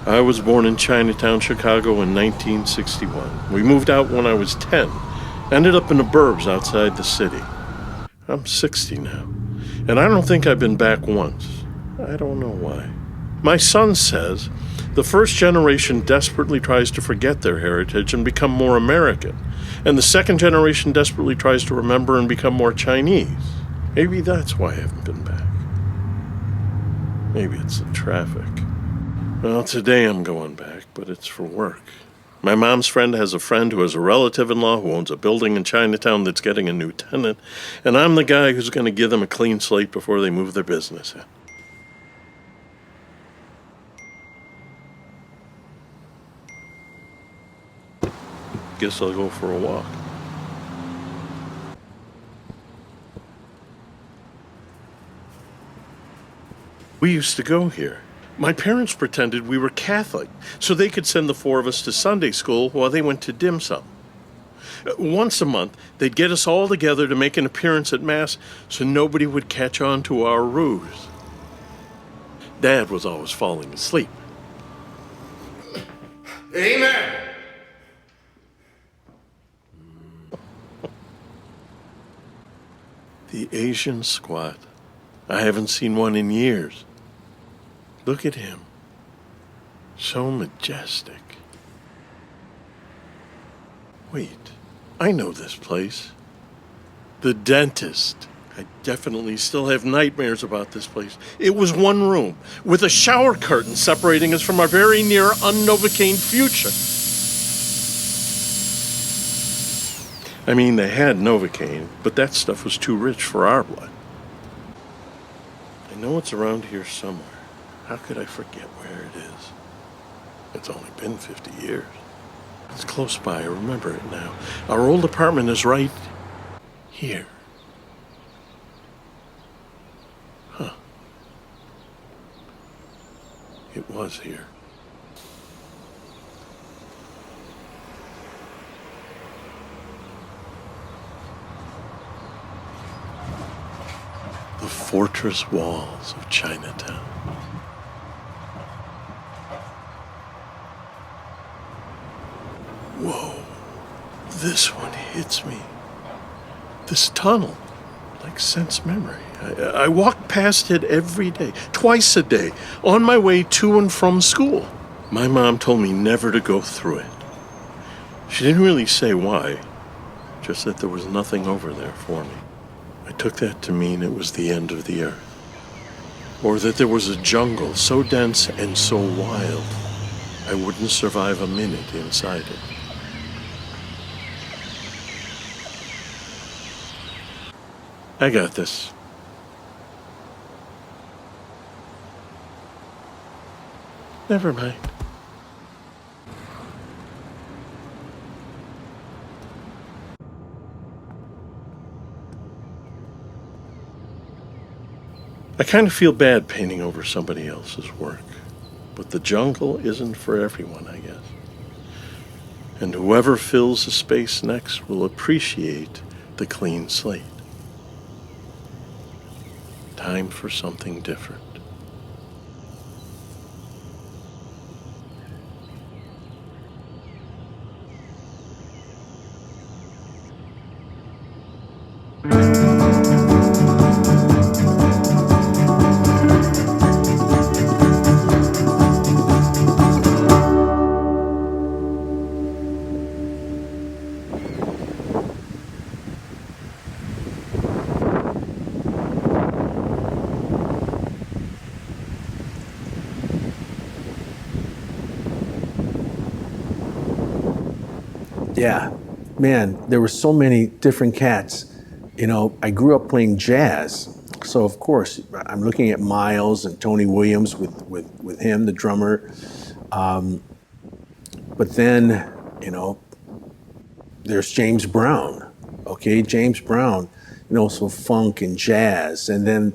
I was born in Chinatown, Chicago in 1961. We moved out when I was 10. Ended up in the burbs outside the city. I'm 60 now, and I don't think I've been back once. I don't know why. My son says the first generation desperately tries to forget their heritage and become more American, and the second generation desperately tries to remember and become more Chinese. Maybe that's why I haven't been back. Maybe it's the traffic. Well, today I'm going back, but it's for work. My mom's friend has a friend who has a relative-in-law who owns a building in Chinatown that's getting a new tenant, and I'm the guy who's going to give them a clean slate before they move their business in. Guess I'll go for a walk. We used to go here. My parents pretended we were Catholic, so they could send the four of us to Sunday school while they went to dim sum. Once a month, they'd get us all together to make an appearance at Mass so nobody would catch on to our ruse. Dad was always falling asleep. Amen! The Asian squat. I haven't seen one in years. Look at him. So majestic. Wait, I know this place. The dentist. I definitely still have nightmares about this place. It was one room, with a shower curtain separating us from our very near unnovocaine future. I mean, they had Novocaine, but that stuff was too rich for our blood. I know it's around here somewhere. How could I forget where it is? It's only been 50 years. It's close by, I remember it now. Our old apartment is right here. Huh. It was here. The fortress walls of Chinatown. Whoa, this one hits me. This tunnel, like sense memory. I walk past it every day, twice a day, on my way to and from school. My mom told me never to go through it. She didn't really say why, just that there was nothing over there for me. I took that to mean it was the end of the earth, or that there was a jungle so dense and so wild, I wouldn't survive a minute inside it. I got this. Never mind. I kind of feel bad painting over somebody else's work, but the jungle isn't for everyone, I guess. And whoever fills the space next will appreciate the clean slate. Time for something different. Yeah, man, there were so many different cats. You know, I grew up playing jazz, so of course I'm looking at Miles and Tony Williams with him, the drummer. But then, you know, there's James Brown. Okay, James Brown, you know, so funk and jazz, and then,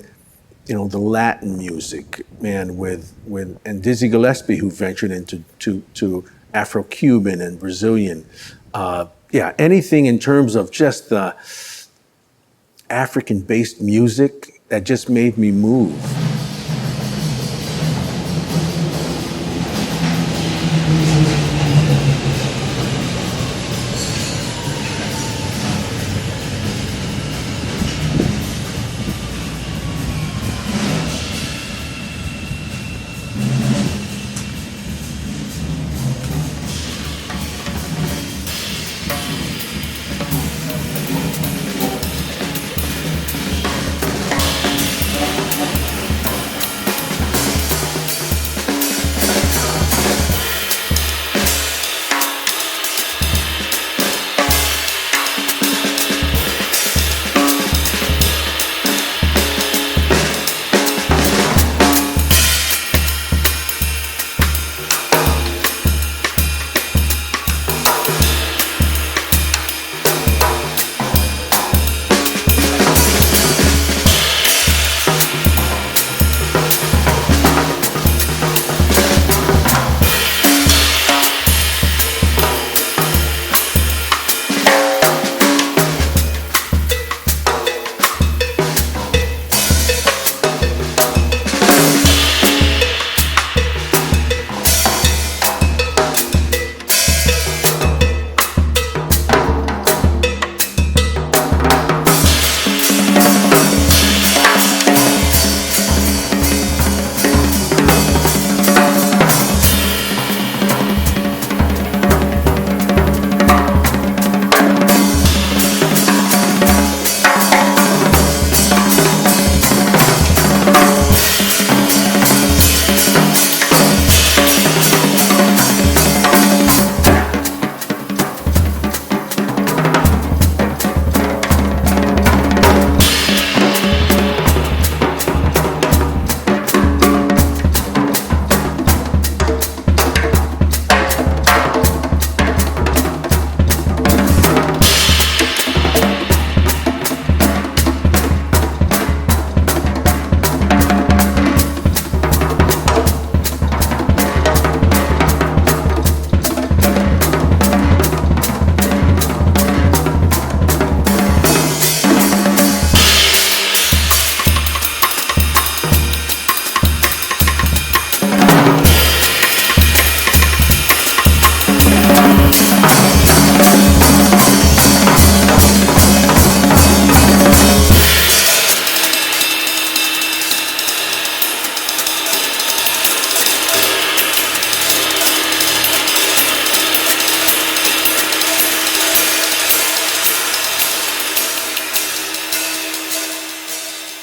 you know, the Latin music, man, and Dizzy Gillespie, who ventured into to Afro-Cuban and Brazilian. Yeah, anything in terms of just the African-based music that just made me move.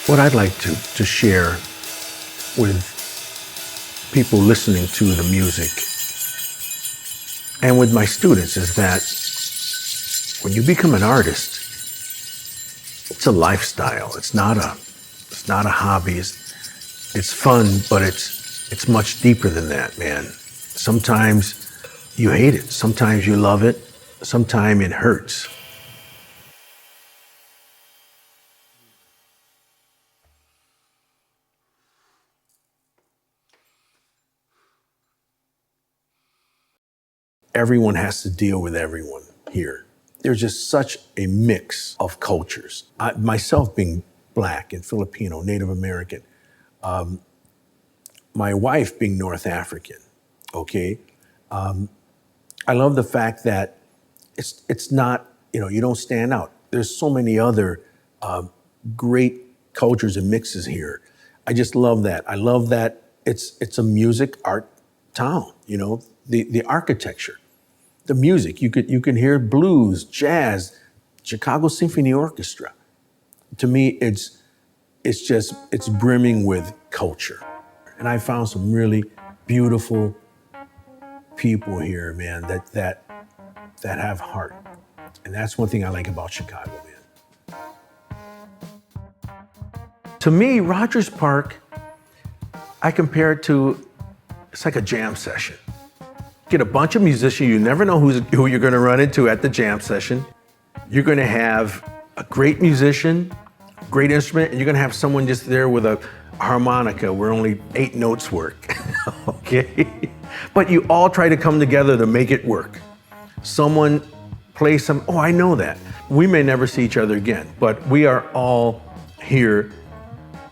What I'd like to share with people listening to the music and with my students is that when you become an artist, it's a lifestyle. It's not a hobby. It's fun, but it's much deeper than that, man. Sometimes you hate it. Sometimes you love it. Sometimes it hurts. Everyone has to deal with everyone here. There's just such a mix of cultures. Myself being Black and Filipino, Native American, my wife being North African, okay? I love the fact that it's not, you don't stand out. There's so many other great cultures and mixes here. I just love that. I love that it's a music art town, the architecture. The music, you can hear blues, jazz, Chicago Symphony Orchestra. To me, it's brimming with culture. And I found some really beautiful people here, man, that have heart. And that's one thing I like about Chicago, man. To me, Rogers Park, I compare it to, it's like a jam session. Get a bunch of musicians, you never know who you're gonna run into at the jam session. You're gonna have a great musician, great instrument, and you're gonna have someone just there with a harmonica where only 8 notes work, okay? But you all try to come together to make it work. Someone plays some, oh, I know that. We may never see each other again, but we are all here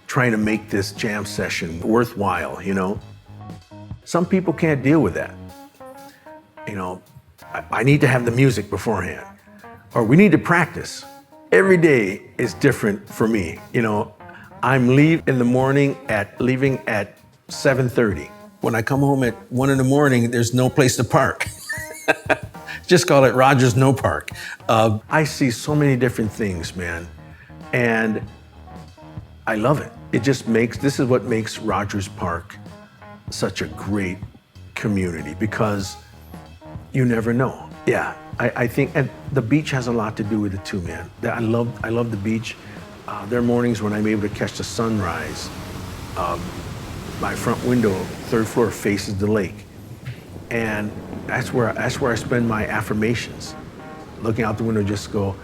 trying to make this jam session worthwhile, Some people can't deal with that. I need to have the music beforehand, or we need to practice. Every day is different for me. I'm leaving in the morning leaving at 7:30. When I come home at 1 in the morning, there's no place to park. Just call it Rogers No Park. I see so many different things, man, and I love it. This is what makes Rogers Park such a great community, because you never know. Yeah, I think, and the beach has a lot to do with it too, man. I love the beach. There are mornings when I'm able to catch the sunrise. My front window, 3rd floor, faces the lake, and that's where I spend my affirmations. Looking out the window, just go,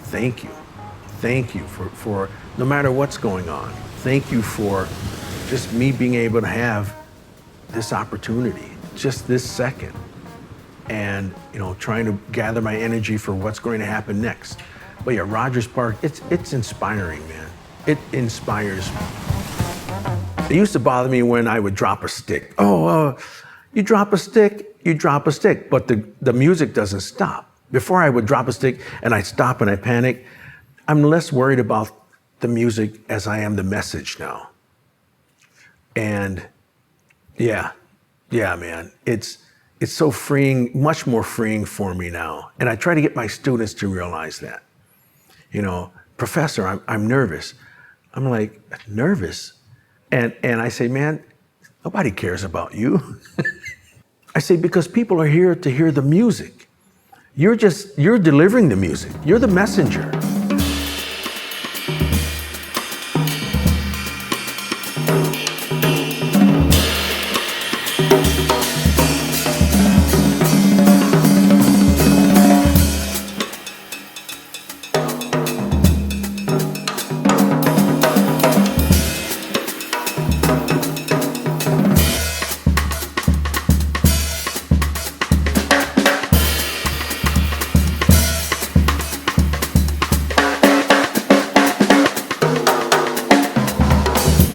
thank you for no matter what's going on. Thank you for just me being able to have this opportunity, just this second. And trying to gather my energy for what's going to happen next. But yeah, Rogers Park, it's inspiring, man. It inspires me. It used to bother me when I would drop a stick. You drop a stick, but the music doesn't stop. Before I would drop a stick and I'd stop and I panic, I'm less worried about the music as I am the message now. And yeah, man, it's so freeing, much more freeing for me now. And I try to get my students to realize that. Professor, I'm nervous. I'm like, nervous? And I say, man, nobody cares about you. I say, because people are here to hear the music. You're delivering the music. You're the messenger.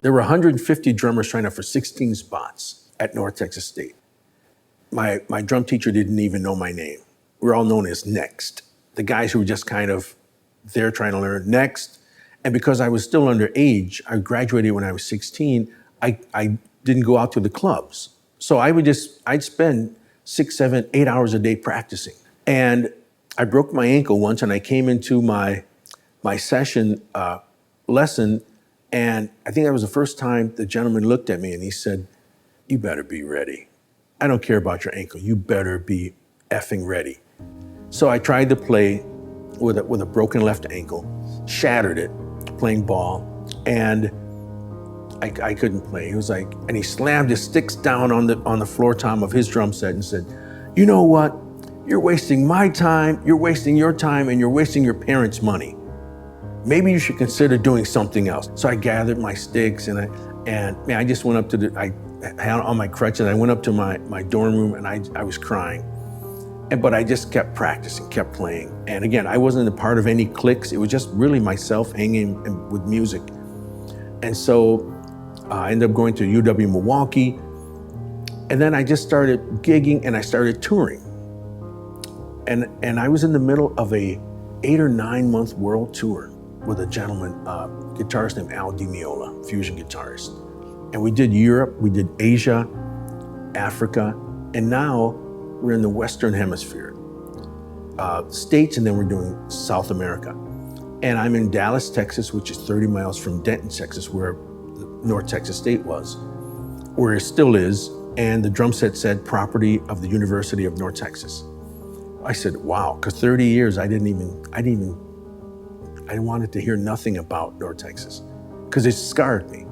There were 150 drummers trying out for 16 spots at North Texas State. My drum teacher didn't even know my name. We're all known as Next. The guys who were just kind of there trying to learn Next. And because I was still underage, I graduated when I was 16, I didn't go out to the clubs. So I'd spend 6, 7, 8 hours a day practicing. And I broke my ankle once and I came into my session lesson And I think that was the first time the gentleman looked at me and he said, "You better be ready. I don't care about your ankle. You better be effing ready." So I tried to play with a broken left ankle, shattered it, playing ball, and I couldn't play. He was like, and he slammed his sticks down on the floor tom of his drum set and said, "You know what? You're wasting my time, you're wasting your time, and you're wasting your parents' money. Maybe you should consider doing something else." So I gathered my sticks and I just went up to I had on my crutches, I went up to my dorm room and I was crying. But I just kept practicing, kept playing. And again, I wasn't a part of any cliques. It was just really myself hanging with music. And so I ended up going to UW Milwaukee. And then I just started gigging and I started touring. And I was in the middle of a 8 or 9 month world tour with a gentleman, guitarist named Al Di Meola, fusion guitarist. And we did Europe, we did Asia, Africa, and now we're in the Western Hemisphere, States, and then we're doing South America. And I'm in Dallas, Texas, which is 30 miles from Denton, Texas, where North Texas State was, where it still is. And the drum set said property of the University of North Texas. I said, wow, because 30 years I wanted to hear nothing about North Texas because it scarred me.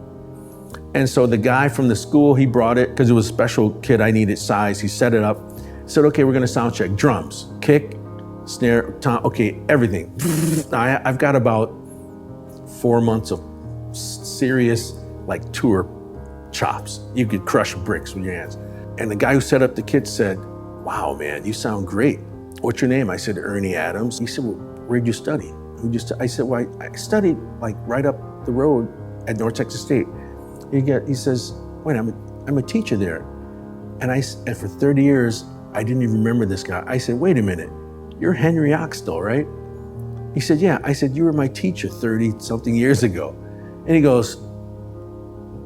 And so the guy from the school, he brought it because it was a special kit. I needed size. He set it up, said, okay, we're gonna sound check. Drums, kick, snare, tom, okay, everything. I've got about 4 months of serious like tour chops. You could crush bricks with your hands. And the guy who set up the kit said, wow, man, you sound great. What's your name? I said, Ernie Adams. He said, well, where'd you study? I said, well, I studied like right up the road at North Texas State. He says, wait, I'm a teacher there. And for 30 years, I didn't even remember this guy. I said, wait a minute, you're Henry Oxtell, right? He said, yeah. I said, you were my teacher 30 something years ago. And he goes,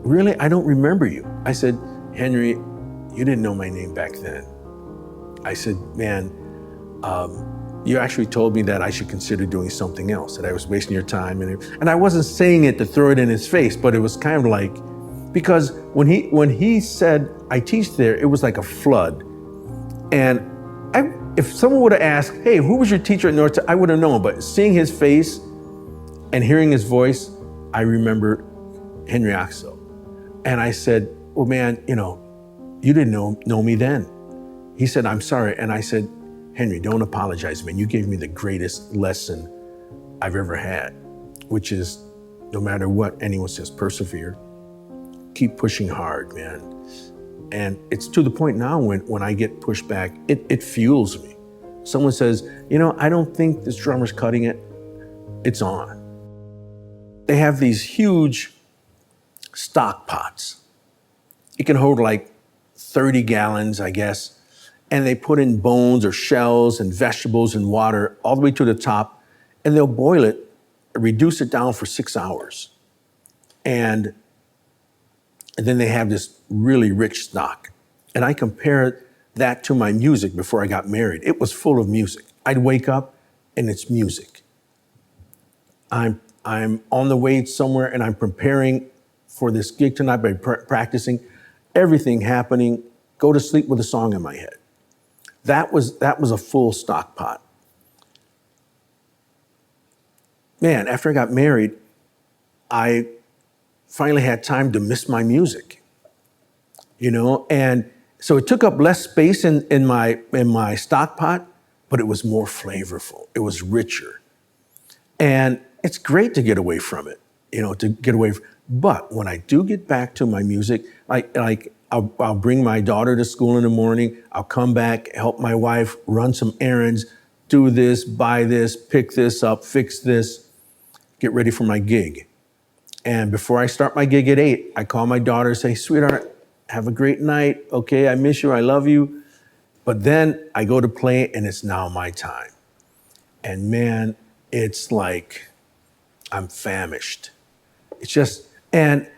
really? I don't remember you. I said, Henry, you didn't know my name back then. I said, man, you actually told me that I should consider doing something else, that I was wasting your time. And I wasn't saying it to throw it in his face, but it was kind of like, because when he said, I teach there, it was like a flood. And if someone would have asked, hey, who was your teacher at North, I would have known, but seeing his face and hearing his voice, I remember Henry Oxtell. And I said, well, man, you didn't know me then. He said, I'm sorry. And I said, Henry, don't apologize, man. You gave me the greatest lesson I've ever had, which is no matter what anyone says, persevere, keep pushing hard, man. And it's to the point now when I get pushed back, it fuels me. Someone says, I don't think this drummer's cutting it. It's on. They have these huge stock pots. It can hold like 30 gallons, I guess. And they put in bones or shells and vegetables and water all the way to the top, and they'll boil it, reduce it down for 6 hours. And then they have this really rich stock. And I compared that to my music before I got married. It was full of music. I'd wake up and it's music. I'm on the way somewhere and I'm preparing for this gig tonight by practicing, everything happening, go to sleep with a song in my head. That was a full stock pot. Man, after I got married, I finally had time to miss my music, and so it took up less space in my stock pot, but it was more flavorful. It was richer. And it's great to get away from it, but when I do get back to my music, I'll bring my daughter to school in the morning. I'll come back, help my wife run some errands, do this, buy this, pick this up, fix this, get ready for my gig. And before I start my gig at 8, I call my daughter, say, sweetheart, have a great night. Okay, I miss you, I love you. But then I go to play and it's now my time. And man, it's like I'm famished. It's just, and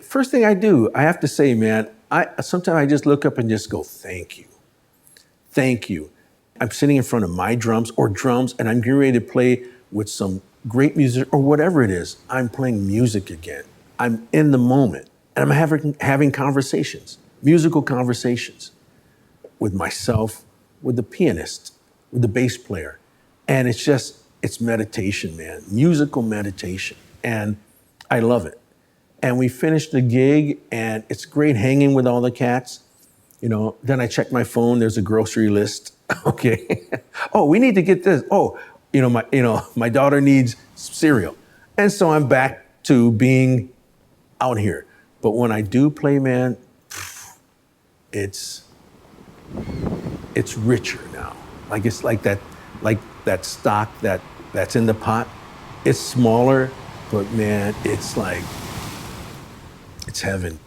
first thing I do, I have to say, man, sometimes I just look up and just go, thank you. Thank you. I'm sitting in front of my drums and I'm getting ready to play with some great music or whatever it is. I'm playing music again. I'm in the moment, and I'm having conversations, musical conversations with myself, with the pianist, with the bass player. And it's meditation, man, musical meditation. And I love it. And we finished the gig, and it's great hanging with all the cats. Then I check my phone, there's a grocery list. Okay. Oh, we need to get this. Oh, my daughter needs cereal. And so I'm back to being out here. But when I do play, man, it's richer now. It's like that stock that's in the pot. It's smaller, but man, it's heaven.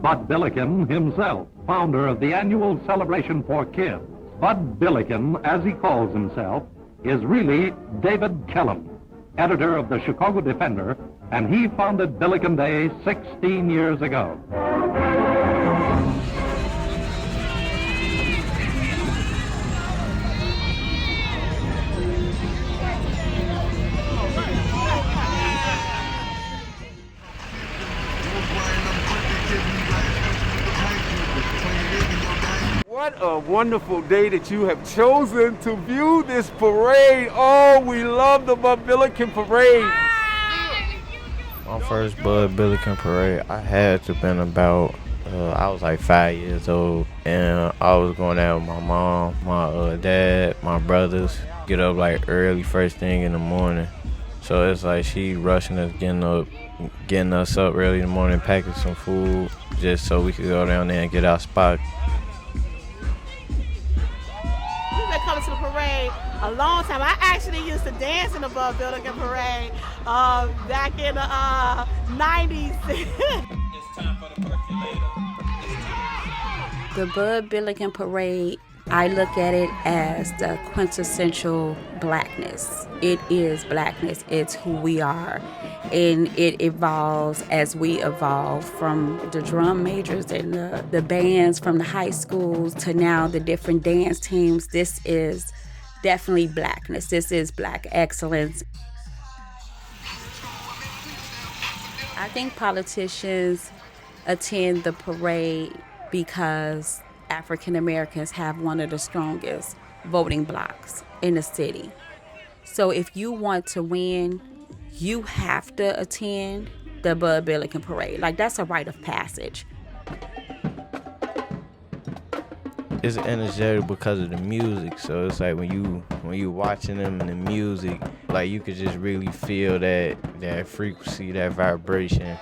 Bud Billiken himself, founder of the annual celebration for kids. Bud Billiken, as he calls himself, is really David Kellum, editor of the Chicago Defender, and he founded Billiken Day 16 years ago. What a wonderful day that you have chosen to view this parade. Oh, we love the Bud Billiken parade. My first Bud Billiken parade, I had to been about, I was like 5 years old, and I was going out with my mom, my dad, my brothers, get up like early first thing in the morning. So it's like she rushing us, getting us up early in the morning, packing some food, just so we could go down there and get our spot. Coming to the parade a long time. I actually used to dance in the Bud Billiken parade back in the 90s. It's time for the percolator. The Bud Billiken parade, I look at it as the quintessential blackness. It is blackness. It's who we are. And it evolves as we evolve, from the drum majors and the bands from the high schools to now the different dance teams. This is definitely blackness. This is black excellence. I think politicians attend the parade because African Americans have one of the strongest voting blocks in the city. So if you want to win, you have to attend the Bud Billiken parade. Like, that's a rite of passage. It's energetic because of the music, so it's like when you watching them and the music, like you could just really feel that frequency, that vibration.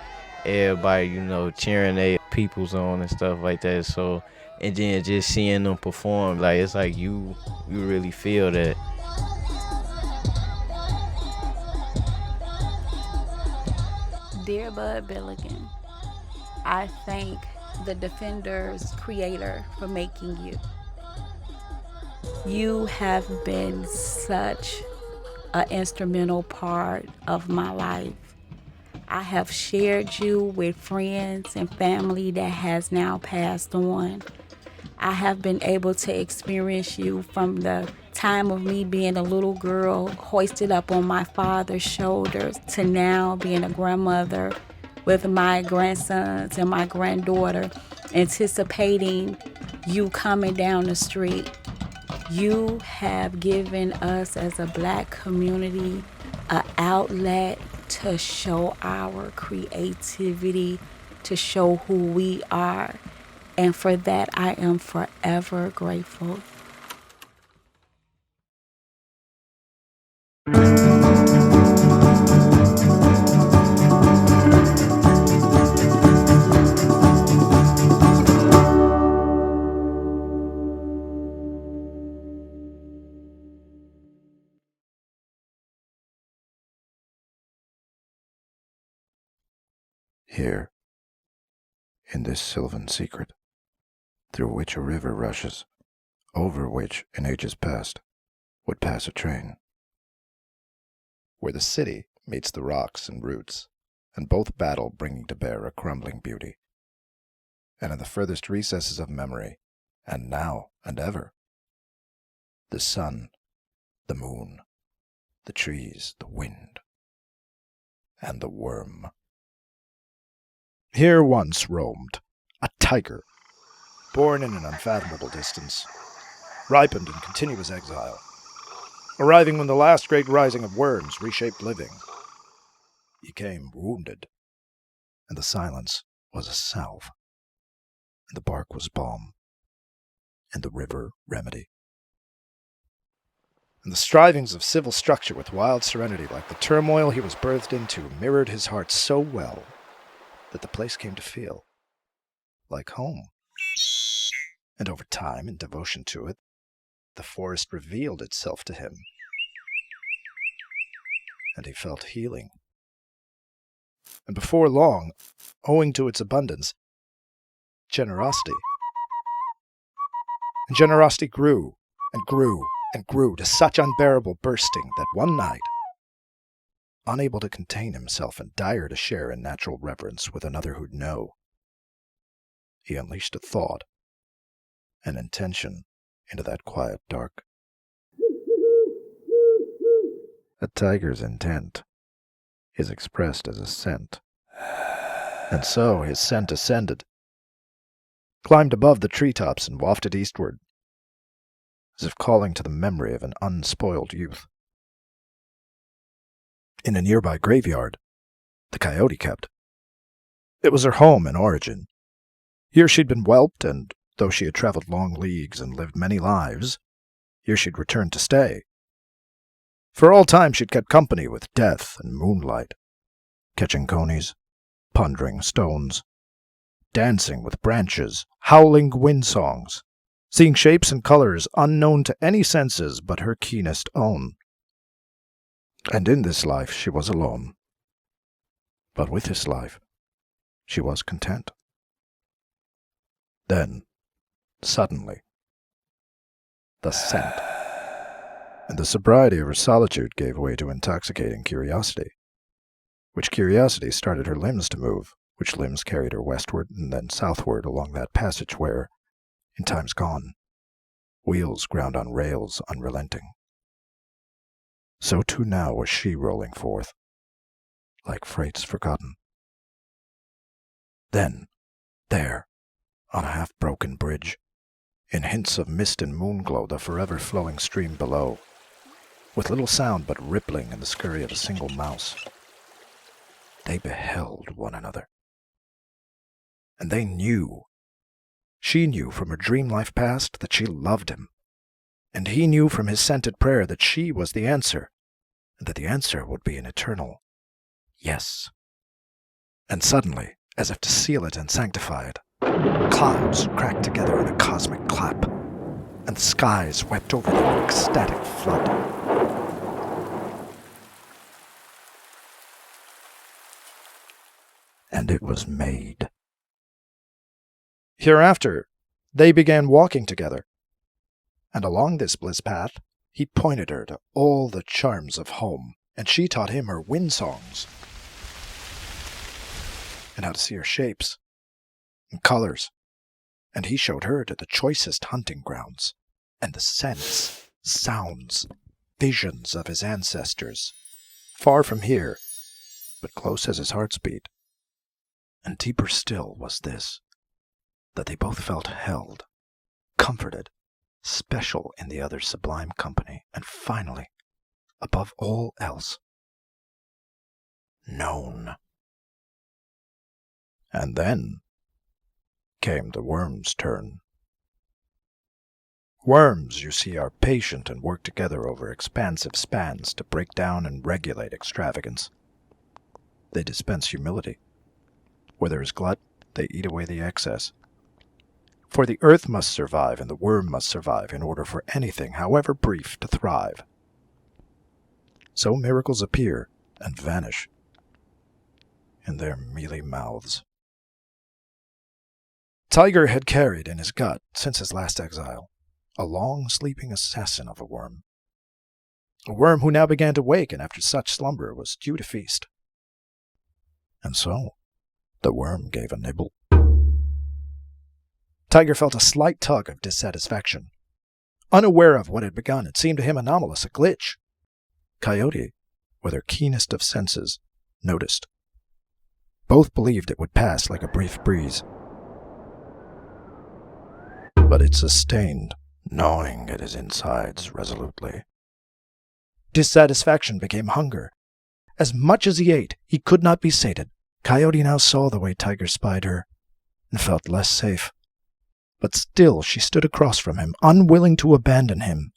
Everybody, cheering their peoples on and stuff like that. So, and then just seeing them perform, like it's like you really feel that. Dear Bud Billiken, I thank the Defender's creator for making you. You have been such an instrumental part of my life. I have shared you with friends and family that has now passed on. I have been able to experience you from the time of me being a little girl hoisted up on my father's shoulders to now being a grandmother with my grandsons and my granddaughter, anticipating you coming down the street. You have given us as a black community an outlet to show our creativity, to show who we are. And for that, I am forever grateful. Here, in this sylvan secret, through which a river rushes, over which, in ages past, would pass a train. Where the city meets the rocks and roots, and both battle, bringing to bear a crumbling beauty. And in the furthest recesses of memory, and now and ever, the sun, the moon, the trees, the wind, and the worm. Here once roamed a tiger, born in an unfathomable distance, ripened in continuous exile, arriving when the last great rising of worms reshaped living. He came wounded, and the silence was a salve, and the bark was balm, and the river remedy. And the strivings of civil structure with wild serenity, like the turmoil he was birthed into, mirrored his heart so well that the place came to feel like home. And over time, in devotion to it, the forest revealed itself to him, and he felt healing. And before long, owing to its abundance, generosity. And generosity grew and grew and grew to such unbearable bursting that one night, unable to contain himself and dire to share in natural reverence with another who'd know, he unleashed a thought, an intention into that quiet dark. A tiger's intent is expressed as a scent. And so his scent ascended, climbed above the treetops and wafted eastward, as if calling to the memory of an unspoiled youth. In a nearby graveyard, the coyote kept. It was her home and origin. Here she'd been whelped, and though she had traveled long leagues and lived many lives, here she'd returned to stay. For all time she'd kept company with death and moonlight, catching conies, pondering stones, dancing with branches, howling wind songs, seeing shapes and colors unknown to any senses but her keenest own. And in this life she was alone. But with this life she was content. Then, suddenly, the scent, and the sobriety of her solitude gave way to intoxicating curiosity, which curiosity started her limbs to move, which limbs carried her westward and then southward along that passage where, in times gone, wheels ground on rails unrelenting. So too now was she rolling forth, like freights forgotten. Then, there, on a half-broken bridge, in hints of mist and moonglow, the forever flowing stream below, with little sound but rippling in the scurry of a single mouse, they beheld one another. And they knew. She knew from her dream life past that she loved him, and he knew from his scented prayer that she was the answer, and that the answer would be an eternal yes. And suddenly, as if to seal it and sanctify it, clouds cracked together in a cosmic clap, and the skies wept over them in ecstatic flood. And it was made. Hereafter, they began walking together, and along this bliss path, he pointed her to all the charms of home, and she taught him her wind songs, and how to see her shapes and colors, and he showed her to the choicest hunting grounds, and the scents, sounds, visions of his ancestors, far from here, but close as his heart's beat. And deeper still was this, that they both felt held, comforted, special in the other's sublime company, and finally, above all else, known. And then came the worm's turn. Worms, you see, are patient and work together over expansive spans to break down and regulate extravagance. They dispense humility. Where there is glut, they eat away the excess. For the earth must survive and the worm must survive in order for anything, however brief, to thrive. So miracles appear and vanish. in their mealy mouths. Tiger had carried in his gut, since his last exile, a long sleeping assassin of a worm who now began to wake, and after such slumber was due to feast. And so the worm gave a nibble. Tiger felt a slight tug of dissatisfaction. Unaware of what had begun, it seemed to him anomalous, a glitch. Coyote, with her keenest of senses, noticed. Both believed it would pass like a brief breeze. But it sustained, gnawing at his insides resolutely. Dissatisfaction became hunger. As much as he ate, he could not be sated. Coyote now saw the way Tiger spied her, and felt less safe. But still she stood across from him, unwilling to abandon him,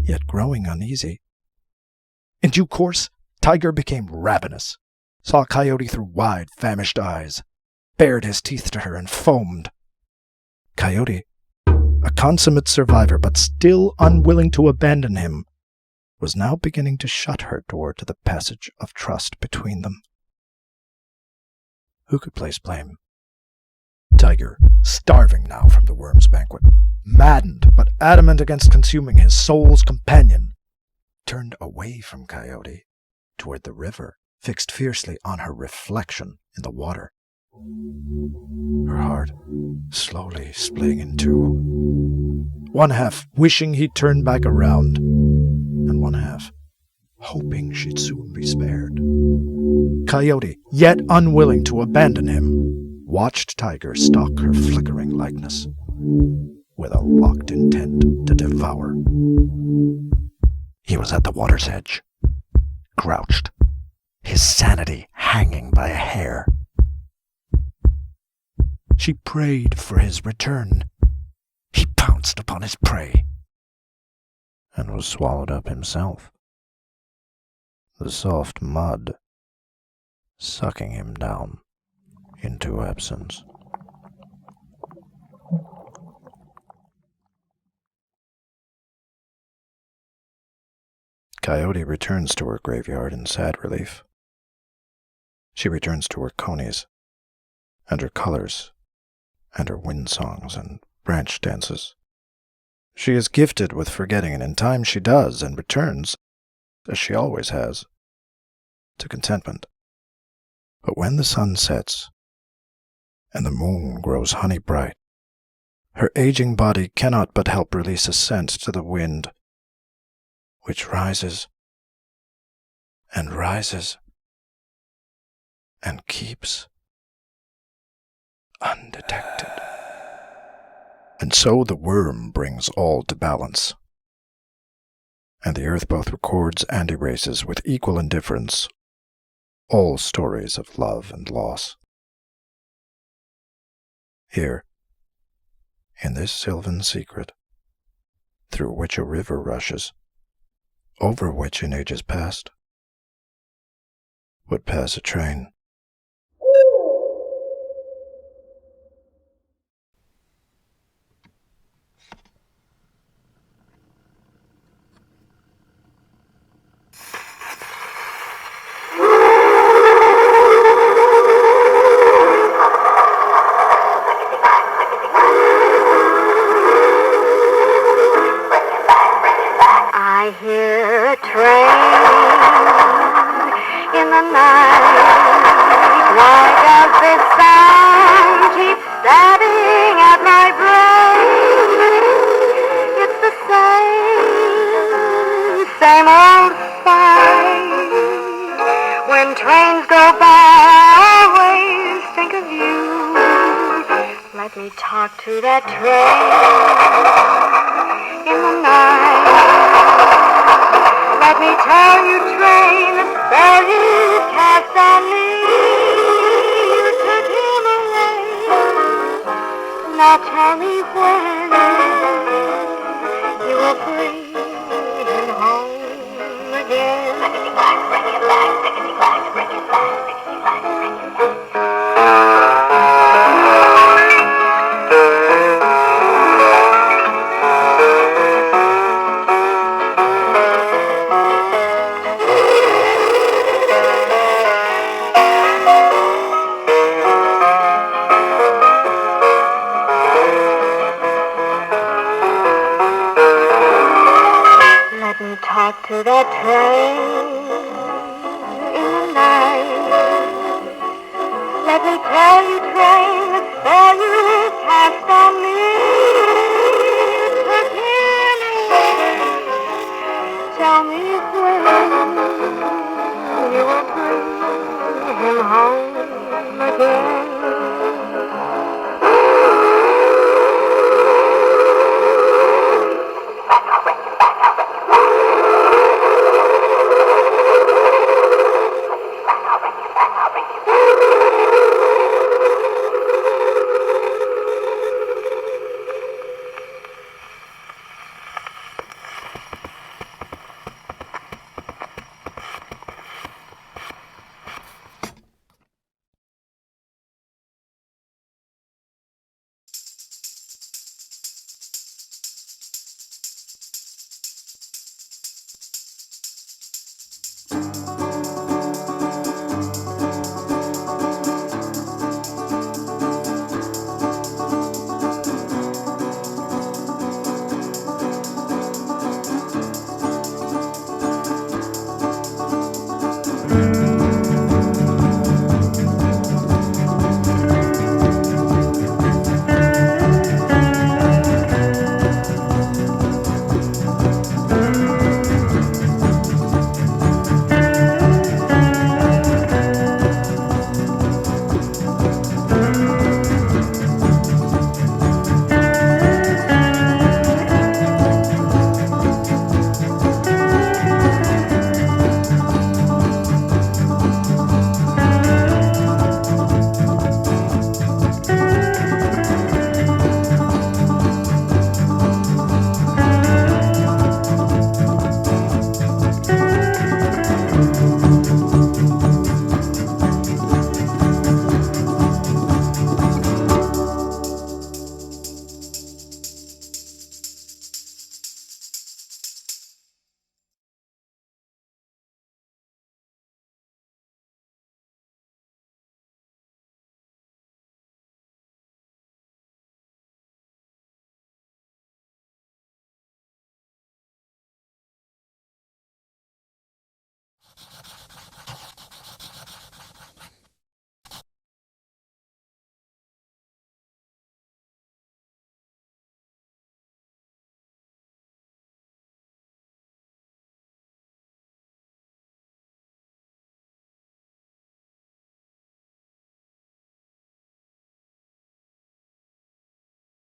yet growing uneasy. In due course, Tiger became ravenous, saw Coyote through wide, famished eyes, bared his teeth to her, and foamed. Coyote, a consummate survivor, but still unwilling to abandon him, was now beginning to shut her door to the passage of trust between them. Who could place blame? Tiger, starving now from the worm's banquet, maddened but adamant against consuming his soul's companion, turned away from Coyote toward the river, fixed fiercely on her reflection in the water. Her heart slowly splitting in two, one half wishing he'd turned back around, and one half hoping she'd soon be spared. Coyote, yet unwilling to abandon him, watched Tiger stalk her flickering likeness, with a locked intent to devour. He was at the water's edge, crouched, his sanity hanging by a hair. She prayed for his return. He pounced upon his prey, and was swallowed up himself, the soft mud sucking him down into absence. Coyote returns to her graveyard in sad relief. She returns to her conies, and her colors, and her wind songs and branch dances. She is gifted with forgetting, and in time she does, and returns, as she always has, to contentment. But when the sun sets, and the moon grows honey bright, her aging body cannot but help release a scent to the wind, which rises, and rises, and keeps undetected. And so the worm brings all to balance, and the earth both records and erases with equal indifference all stories of love and loss. Here, in this sylvan secret, through which a river rushes, over which in ages past would pass a train. I hear a train in the night. Why does this sound keep stabbing at my brain? It's the same old fight. When trains go by, I always think of you. Let me talk to that train in the night. Let me tell you, train, the spell you cast on me. You took him away. Now tell me when you will bring him home again. Bring it back, bring it back, bring it back, bring it back, bring it back, bring it back. and talk to that train in the night. Let me tell you, train, the spell you cast on me took him away. Tell me when you will bring him home again.